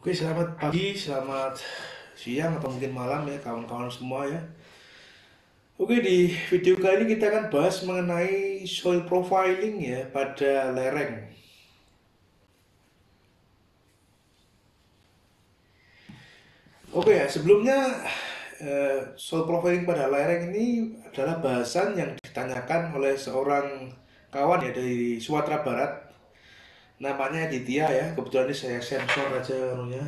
Oke, selamat pagi, selamat siang, atau mungkin malam ya kawan-kawan semua ya. Oke, di video kali ini kita akan bahas mengenai soil profiling ya pada lereng. Oke ya, sebelumnya soil profiling pada lereng ini adalah bahasan yang ditanyakan oleh seorang kawan ya dari Sumatera Barat. Namanya Aditya ya, kebetulan ini saya sensor aja anunya,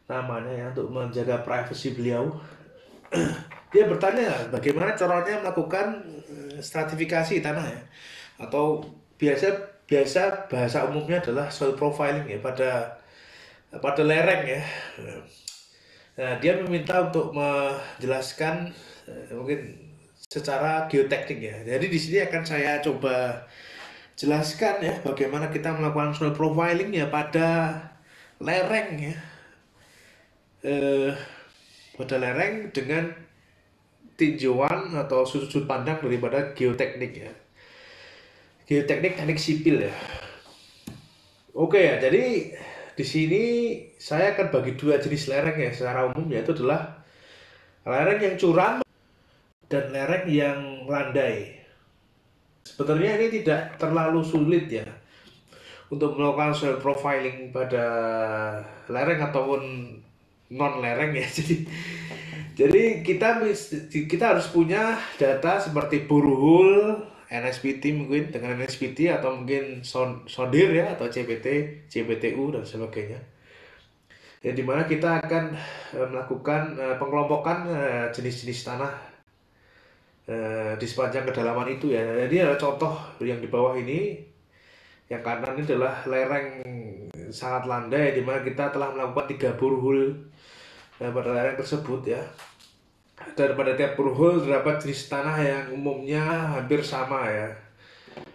namanya ya untuk menjaga privasi beliau. Dia bertanya bagaimana caranya melakukan stratifikasi tanah ya, atau biasa biasa bahasa umumnya adalah soil profiling ya pada pada lereng ya. Nah, dia meminta untuk menjelaskan mungkin secara geoteknik ya. Jadi di sini akan saya coba jelaskan ya bagaimana kita melakukan soil profiling ya pada lereng ya. Eh, pada lereng dengan tinjauan atau sudut pandang daripada geoteknik ya. Geoteknik teknik sipil ya. Oke ya, jadi di sini saya akan bagi dua jenis lereng ya secara umum, yaitu adalah lereng yang curam dan lereng yang landai. Sebetulnya ini tidak terlalu sulit ya untuk melakukan soil profiling pada lereng ataupun non lereng ya. Jadi kita harus punya data seperti borehole, NSPT mungkin dengan NSPT, atau mungkin sondir ya, atau CPT, CPTU dan sebagainya. Ya, dimana kita akan melakukan pengelompokan jenis-jenis tanah di sepanjang kedalaman itu ya. Jadi ada contoh yang di bawah ini, yang kanan ini adalah lereng sangat landai, di mana kita telah melakukan 3 borehole pada lereng tersebut ya. Dan pada tiap borehole terdapat jenis tanah yang umumnya hampir sama ya.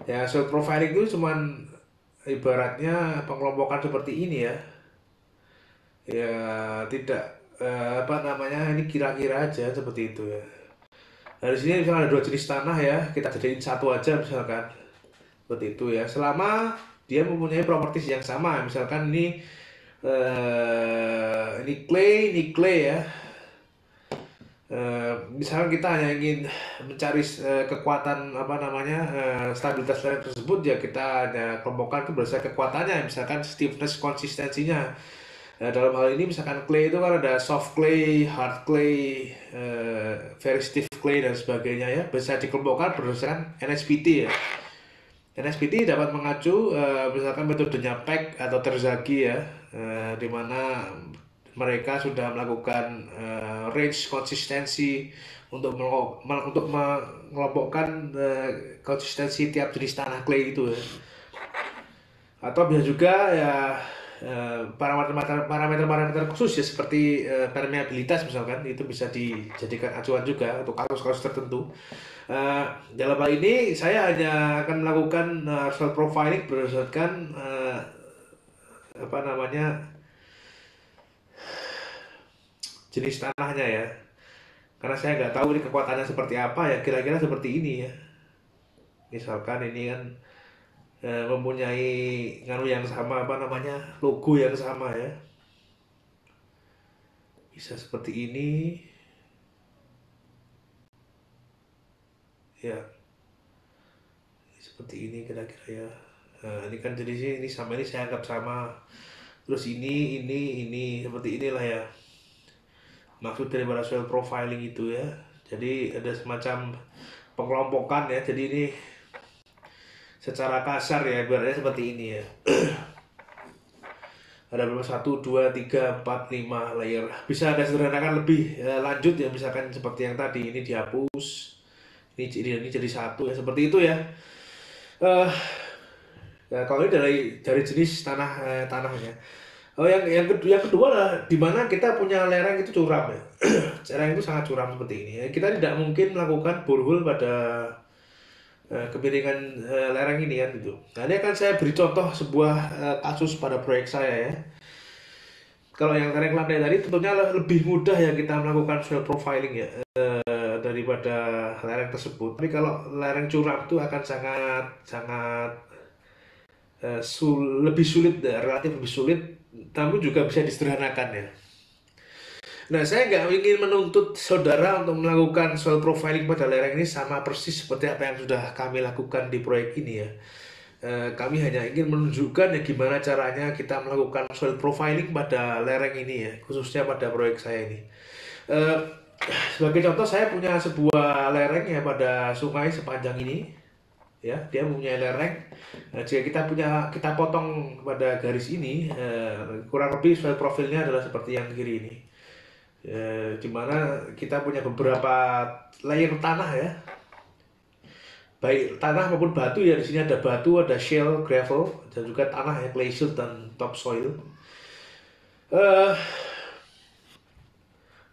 Ya, soil profiling itu cuman ibaratnya pengelompokan seperti ini ya. Ya, tidak apa namanya, ini kira-kira aja seperti itu ya. Nah, di sini misalnya ada 2 jenis tanah ya, kita jadiin satu aja misalkan. Seperti itu ya. Selama dia mempunyai properties yang sama, misalkan ini clay ya. Misalnya kita hanya ingin mencari kekuatan apa namanya, stabilitas lereng tersebut ya, kita hanya kelompokkan itu berdasarkan kekuatannya, misalkan stiffness, konsistensinya. Dalam hal ini misalkan clay itu kan ada soft clay, hard clay, very stiff clay dan sebagainya ya, bisa dikelompokkan berdasarkan NSPT ya. NSPT dapat mengacu misalkan metodenya Peck atau Terzaghi ya, di mana mereka sudah melakukan range konsistensi untuk mengelompokkan konsistensi tiap jenis tanah clay itu ya. Atau bisa juga ya parameter khusus ya, seperti permeabilitas misalkan, itu bisa dijadikan acuan juga untuk kasus-kasus tertentu. Dalam hal ini saya hanya akan melakukan soil profiling berdasarkan apa namanya, jenis tanahnya ya, karena saya nggak tahu ini kekuatannya seperti apa ya, kira-kira seperti ini ya. Misalkan ini kan mempunyai nganu yang sama, apa namanya, logo yang sama ya, bisa seperti ini ya, seperti ini kira-kira ya. Nah, ini kan jadi ini sama, ini saya anggap sama, terus ini seperti inilah ya maksud daripada soil profiling itu ya. Jadi ada semacam pengelompokan ya, jadi ini secara kasar ya, ibaratnya seperti ini ya. Ada berapa, 1, 2, 3, 4, 5 layer. Bisa ada sederhanakan lebih lanjut ya, misalkan seperti yang tadi, ini dihapus, ini jadi satu ya, seperti itu ya. Ya, kalau ini dari jenis tanahnya. Oh, yang kedua adalah di mana kita punya lereng itu curam ya. Lereng itu sangat curam seperti ini ya. Kita tidak mungkin melakukan borehole pada kemiringan lereng ini kan gitu. Nah, ini akan saya beri contoh sebuah kasus pada proyek saya ya. Kalau yang lereng landai tadi tentunya lebih mudah ya kita melakukan soil profiling ya daripada lereng tersebut. Tapi kalau lereng curam itu akan sangat lebih sulit, relatif lebih sulit namun juga bisa disederhanakan ya. Nah, saya nggak ingin menuntut saudara untuk melakukan soil profiling pada lereng ini sama persis seperti apa yang sudah kami lakukan di proyek ini ya. Kami hanya ingin menunjukkan ya gimana caranya kita melakukan soil profiling pada lereng ini ya, khususnya pada proyek saya ini. Eh, Sebagai contoh, saya punya sebuah lereng ya pada sungai sepanjang ini, ya, dia mempunyai lereng. Jika kita potong pada garis ini, kurang lebih soil profilnya adalah seperti yang kiri ini. Di mana kita punya beberapa layer tanah ya, baik tanah maupun batu ya. Di sini ada batu, ada shale, gravel, dan juga tanah ya, clay silt dan topsoil. Eh,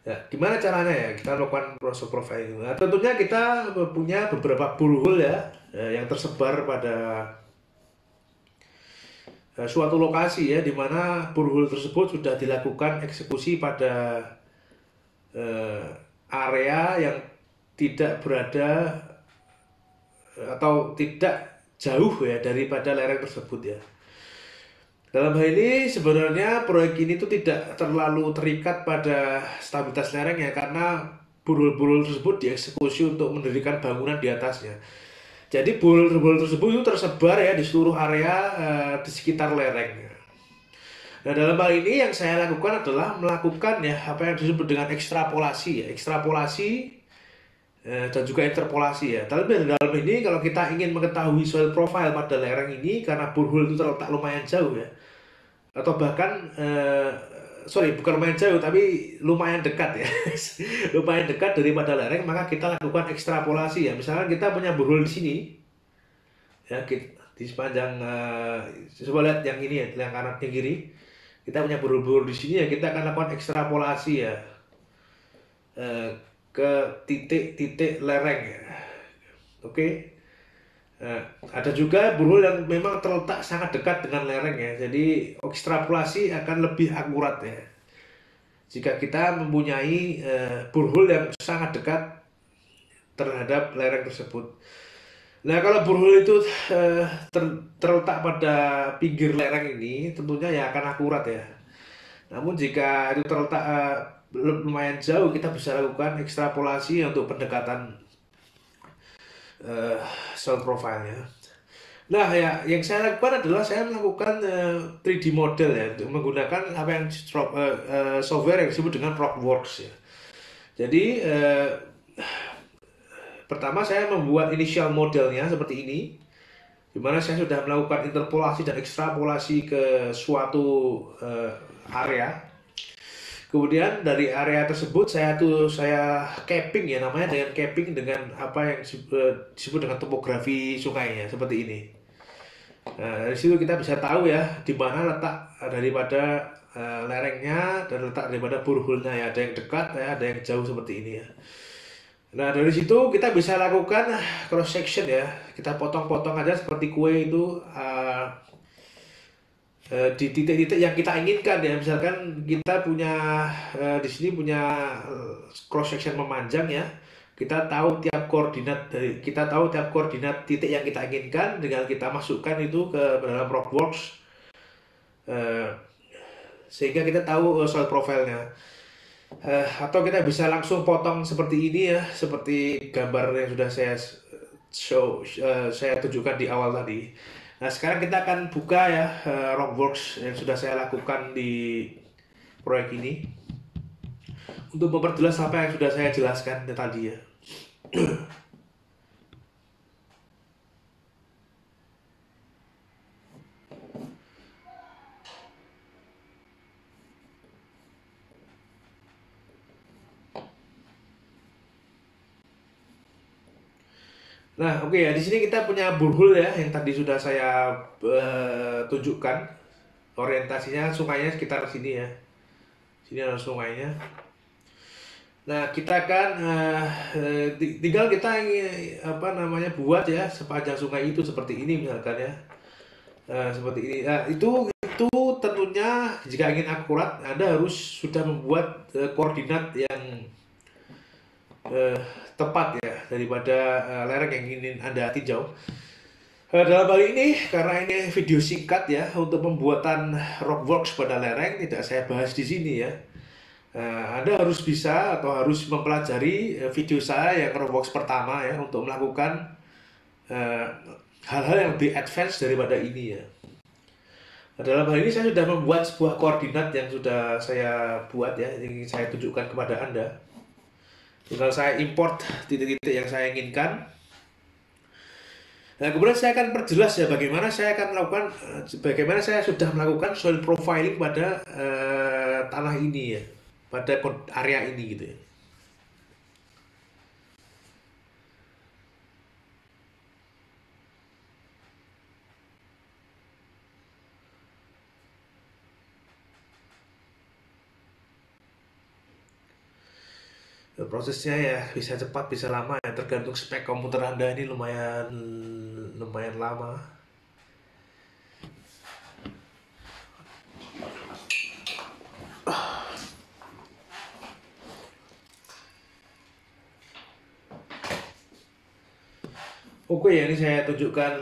Ya, gimana caranya ya kita melakukan proses profiling? Nah, tentunya kita punya beberapa borehole ya, yang tersebar pada suatu lokasi ya, di mana borehole tersebut sudah dilakukan eksekusi pada eh, area yang tidak berada atau tidak jauh ya daripada lereng tersebut ya. Dalam hal ini sebenarnya proyek ini tuh tidak terlalu terikat pada stabilitas lereng ya, karena burul-burul tersebut dieksekusi untuk mendirikan bangunan di atasnya. Jadi burul-burul tersebut itu tersebar ya di seluruh area di sekitar lereng. Nah, dalam hal ini yang saya lakukan adalah melakukan ya apa yang disebut dengan ekstrapolasi ya, ekstrapolasi dan juga interpolasi ya. Tapi dalam ini kalau kita ingin mengetahui soil profile pada lereng ini, karena borehole itu terletak lumayan jauh ya, atau bahkan sorry, bukan lumayan jauh tapi lumayan dekat ya, lumayan dekat daripada lereng, maka kita lakukan ekstrapolasi ya. Misalkan kita punya borehole di sini ya, di sepanjang coba lihat yang ini ya, yang kanan yang kiri, kita punya borehole di sini ya, kita akan lakukan ekstrapolasi ya, eh, ke titik-titik lereng ya. Oke. Ada juga borehole yang memang terletak sangat dekat dengan lereng ya. Jadi ekstrapolasi akan lebih akurat ya, jika kita mempunyai borehole yang sangat dekat terhadap lereng tersebut. Nah, kalau borehole itu terletak pada pinggir lereng ini, tentunya ya akan akurat ya. Namun jika itu terletak lumayan jauh, kita bisa lakukan ekstrapolasi untuk pendekatan soil profile-nya. Nah, ya, yang saya lakukan adalah saya melakukan 3D model ya, menggunakan apa yang software yang disebut dengan Rockworks ya. Jadi pertama saya membuat initial modelnya seperti ini, di mana saya sudah melakukan interpolasi dan ekstrapolasi ke suatu area. Kemudian dari area tersebut saya capping ya, namanya dengan capping dengan apa yang disebut dengan topografi sungainya seperti ini. Nah, dari situ kita bisa tahu ya di mana letak daripada lerengnya dan letak daripada borehole-nya ya, ada yang dekat ya, ada yang jauh seperti ini ya. Nah, dari situ kita bisa lakukan cross section ya. Kita potong-potong aja seperti kue itu di titik-titik yang kita inginkan ya. Misalkan kita punya di sini punya cross section memanjang ya. Kita tahu tiap koordinat titik yang kita inginkan, dengan kita masukkan itu ke dalam Rockworks, sehingga kita tahu soil profile-nya. Atau kita bisa langsung potong seperti ini ya, seperti gambar yang sudah saya tunjukkan di awal tadi. Nah, sekarang kita akan buka ya Rockworks yang sudah saya lakukan di proyek ini, untuk memperjelas apa yang sudah saya jelaskan tadi ya. Nah, oke ya, di sini kita punya borehole ya, yang tadi sudah saya tunjukkan. Orientasinya sungainya sekitar sini ya. Sini ada sungainya. Nah, kita akan tinggal kita apa namanya buat ya sepanjang sungai itu seperti ini misalkan ya. Seperti ini. Nah, itu tentunya jika ingin akurat, Anda harus sudah membuat koordinat yang tepat ya daripada lereng yang ingin Anda tinjau. Dalam hal ini, karena ini video singkat ya, untuk pembuatan Rockworks pada lereng tidak saya bahas di sini ya. Anda harus bisa atau harus mempelajari video saya yang Rockworks pertama ya, untuk melakukan eh, hal-hal yang lebih advance daripada ini ya. Dalam hal ini saya sudah membuat sebuah koordinat yang sudah saya buat ya, yang ingin saya tunjukkan kepada Anda. Tinggal saya import titik-titik yang saya inginkan. Nah, kemudian saya akan perjelas ya bagaimana saya akan melakukan, bagaimana saya sudah melakukan soil profiling pada tanah ini ya, pada area ini gitu ya. Prosesnya ya bisa cepat bisa lama ya, tergantung spek komputer Anda ini lumayan lumayan lama. Oke ya, ini saya tunjukkan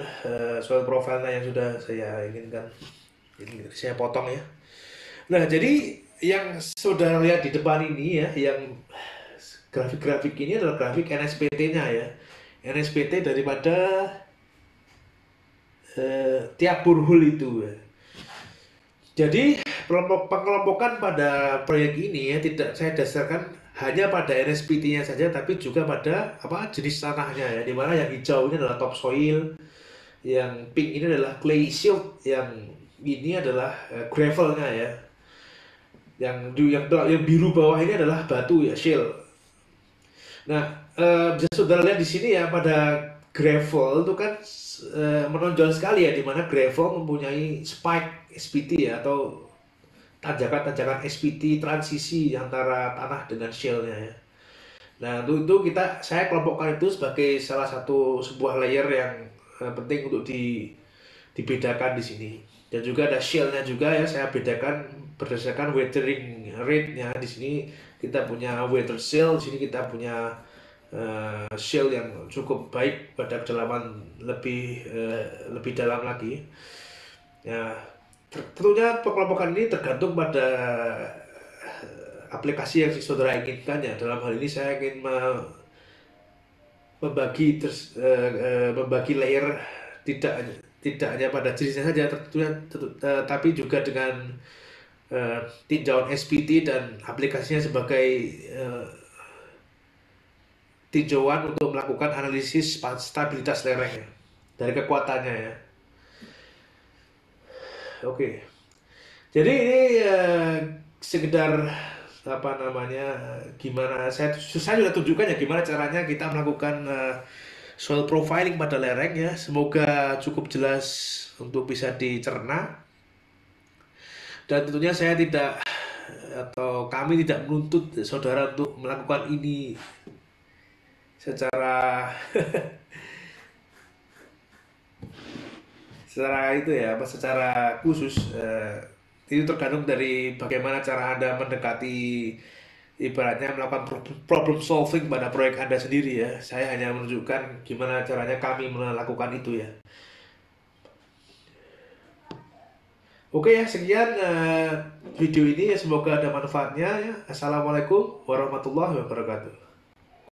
soil profile yang sudah saya inginkan. Ini saya potong ya. Nah, jadi yang saudara lihat di depan ini ya, yang grafik-grafik ini adalah grafik NSPT-nya ya. NSPT daripada tiap borehole itu ya. Jadi pengelompokan pada proyek ini ya tidak saya dasarkan hanya pada NSPT-nya saja, tapi juga pada apa jenis tanahnya ya. Dimana yang hijau ini adalah topsoil, yang pink ini adalah clay silt, yang ini adalah gravelnya ya. Yang biru bawah ini adalah batu ya, shale. Nah, bisa saudara lihat di sini ya, pada gravel itu kan menonjol sekali ya, dimana gravel mempunyai spike SPT ya, atau tanjakan-tanjakan SPT transisi antara tanah dengan shale-nya ya. Nah, untuk itu saya kelompokkan itu sebagai salah satu sebuah layer yang penting untuk dibedakan di sini. Dan juga ada shale-nya juga ya, saya bedakan berdasarkan weathering rate-nya. Di sini kita punya weather shale, di sini kita punya shale yang cukup baik pada kedalaman lebih dalam lagi. Ya, tentunya pengelompokan ini tergantung pada aplikasi yang saudara inginkan ya. Dalam hal ini saya ingin membagi layer tidak tidak hanya pada jenisnya saja tentunya, tapi juga dengan tinjauan SPT dan aplikasinya sebagai tinjauan untuk melakukan analisis stabilitas lereng ya, dari kekuatannya ya. Oke. Jadi ini sekedar apa namanya, gimana saya sudah tunjukkan ya gimana caranya kita melakukan soil profiling pada lereng ya. Semoga cukup jelas untuk bisa dicerna. Dan tentunya saya tidak atau kami tidak menuntut saudara untuk melakukan ini secara secara itu ya, apa secara khusus. Itu tergantung dari bagaimana cara Anda mendekati, ibaratnya melakukan problem solving pada proyek Anda sendiri ya. Saya hanya menunjukkan gimana caranya kami melakukan itu ya. Oke ya, sekian video ini ya, semoga ada manfaatnya ya. Assalamualaikum warahmatullahi wabarakatuh.